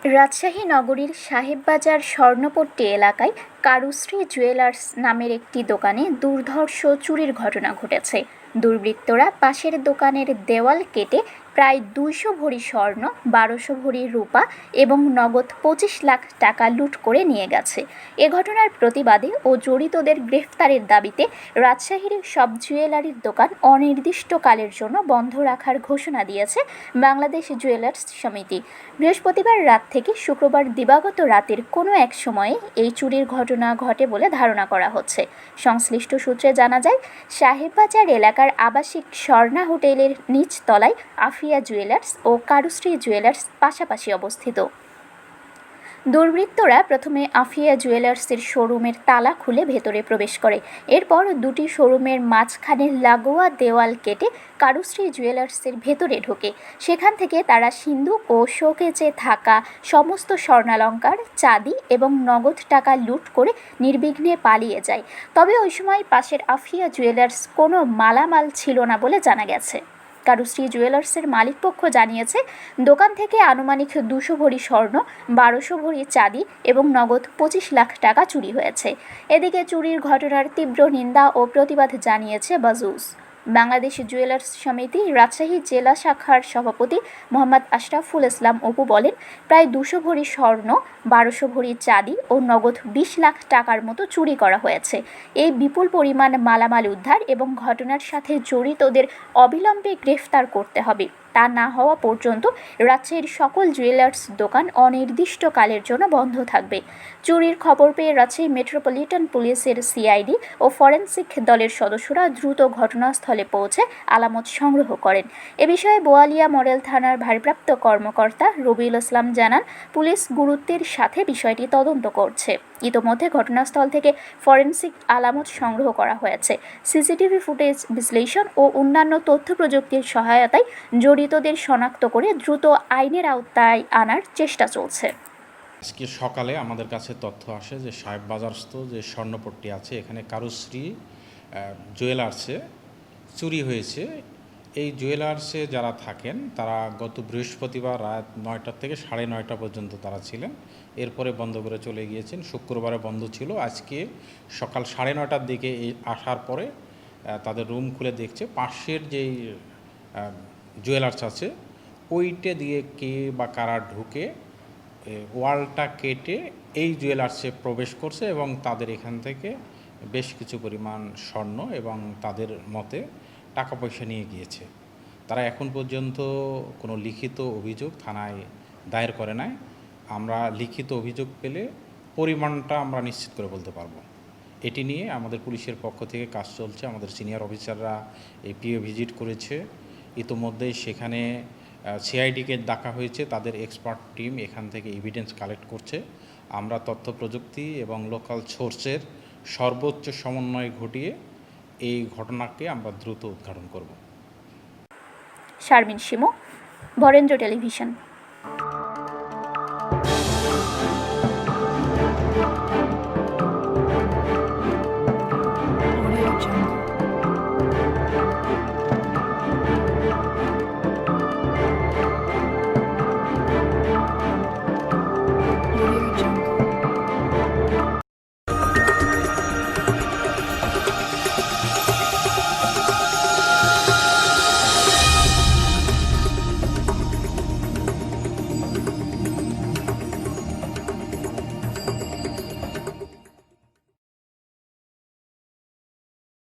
রাজশাহী নগরীর সাহেববাজার স্বর্ণপট্টি এলাকায় কারুশ্রী জুয়েলার্স নামের একটি দোকানে দুর্ধর্ষ চুরির ঘটনা ঘটেছে। দুর্বৃত্তরা পাশের দোকানের দেওয়াল কেটে প্রায় ২০০ ভরি স্বর্ণ, ১২০০ ভরি রূপা এবং নগদ ২৫ লাখ টাকা লুট করে নিয়ে গেছে। এ ঘটনার প্রতিবাদে ও জড়িতদের গ্রেফতারের দাবিতে রাজশাহীর সব জুয়েলারির দোকান অনির্দিষ্টকালের জন্য বন্ধ রাখার ঘোষণা দিয়েছে বাংলাদেশ জুয়েলার্স সমিতি। বৃহস্পতিবার রাত থেকে শুক্রবার দিবাগত রাতের কোনো এক সময়ে এই চুরির ঘটনা ঘটে বলে ধারণা করা হচ্ছে। সংশ্লিষ্ট সূত্রে জানা যায়, সাহেববাজার এলাকার আবাসিক স্বর্ণা হোটেলের নিচ তলায় আফিয়া জুয়েলার্স ও কারুশ্রী জুয়েলার্স পাশাপাশি অবস্থিত। দুর্বৃত্তরা প্রথমে আফিয়া জুয়েলার্সের শোরুমের তালা খুলে ভেতরে প্রবেশ করে। এরপর দুটি শোরুমের মাঝখানে লাগোয়া দেওয়াল কেটে কারুশ্রী জুয়েলার্সের ভেতরে ঢোকে। সেখান থেকে তারা সিন্দুক ও শোকেজে থাকা সমস্ত স্বর্ণালংকার, চাঁদি এবং নগদ টাকা লুট করে নির্বিঘ্নে পালিয়ে যায়। তবে ওই সময় পাশের আফিয়া জুয়েলার্স কোনো মালামাল ছিল না বলে জানা গেছে। কারুশ্রী জুয়েলার্সের মালিকপক্ষ জানিয়েছে, দোকান থেকে আনুমানিক ২০০ ভরি স্বর্ণ, ১২০০ ভরি চাঁদি এবং নগদ ২৫ লাখ টাকা চুরি হয়েছে। এদিকে চুরির ঘটনার তীব্র নিন্দা ও প্রতিবাদ জানিয়েছে বাজুস। বাংলাদেশ জুয়েলার্স সমিতি রাজশাহী জেলা শাখার সভাপতি মোহাম্মদ আশরাফুল ইসলাম অপু বলেন, প্রায় ২০০ ভরি স্বর্ণ, ১২০০ ভরি চাঁদি ও নগদ ২০ লাখ টাকার মতো চুরি করা হয়েছে। এই বিপুল পরিমাণ মালামাল উদ্ধার এবং ঘটনার সাথে জড়িতদের অবিলম্বে গ্রেফতার করতে হবে। তা না হওয়া পর্যন্ত রাজশাহীর সকল জুয়েলার্স দোকান অনির্দিষ্টকালের জন্য বন্ধ থাকবে। চুরির খবর পেয়ে রাজশাহী মেট্রোপলিটন পুলিশের সিআইডি ও ফরেনসিক দলের সদস্যরা দ্রুত ঘটনাস্থলে পৌঁছে আলামত সংগ্রহ করেন। এ বিষয়ে বোয়ালিয়া মডেল থানার ভারপ্রাপ্ত কর্মকর্তা রবিউল ইসলাম জানান, পুলিশ গুরুত্বের সাথে বিষয়টি তদন্ত করছে। ইতোমধ্যে ঘটনাস্থল থেকে ফরেনসিক আলামত সংগ্রহ করা হয়েছে। সিসিটিভি ফুটেজ বিশ্লেষণ ও অন্যান্য তথ্য প্রযুক্তির সহায়তায় জড়িতদের শনাক্ত করে দ্রুত আইনের আওতায় আনার চেষ্টা চলছে। আজকে সকালে আমাদের কাছে তথ্য আসে যে সাহেববাজারস্থ যে স্বর্ণপট্টি আছে, এখানে কারুশ্রী জুয়েলার্সে চুরি হয়েছে। এই জুয়েলার্সে যারা থাকেন তারা গত বৃহস্পতিবার রাত ৯টা থেকে ৯:৩০ পর্যন্ত তারা ছিলেন। এরপরে বন্ধ করে চলে গিয়েছেন। শুক্রবারে বন্ধ ছিল। আজকে সকাল ৯:৩০টার দিকে আসার পরে তাদের রুম খুলে দেখছে পাশের যেই জুয়েলার্স আছে ওইটা দিয়ে কে বা কারা ঢুকে ওয়ালটা কেটে এই জুয়েলার্সে প্রবেশ করছে এবং তাদের এখান থেকে বেশ কিছু পরিমাণ স্বর্ণ এবং তাদের মতে টাকা পয়সা নিয়ে গিয়েছে। তারা এখন পর্যন্ত কোনো লিখিত অভিযোগ থানায় দায়ের করে নাই। আমরা লিখিত অভিযোগ পেলে পরিমাণটা আমরা নিশ্চিত করে বলতে পারবো। এটি নিয়ে আমাদের পুলিশের পক্ষ থেকে কাজ চলছে। আমাদের সিনিয়র অফিসাররা এই পিও ভিজিট করেছে। ইতোমধ্যেই সেখানে সিআইডিকে ডাকা হয়েছে। তাদের এক্সপার্ট টিম এখান থেকে এভিডেন্স কালেক্ট করছে। আমরা তথ্য প্রযুক্তি এবং লোকাল সোর্সের সর্বোচ্চ সমন্বয় ঘটিয়ে এই ঘটনাকে আমরা দ্রুত উদ্ঘাটন করব। শারমিন শিমু, বরেন্দ্র টেলিভিশন।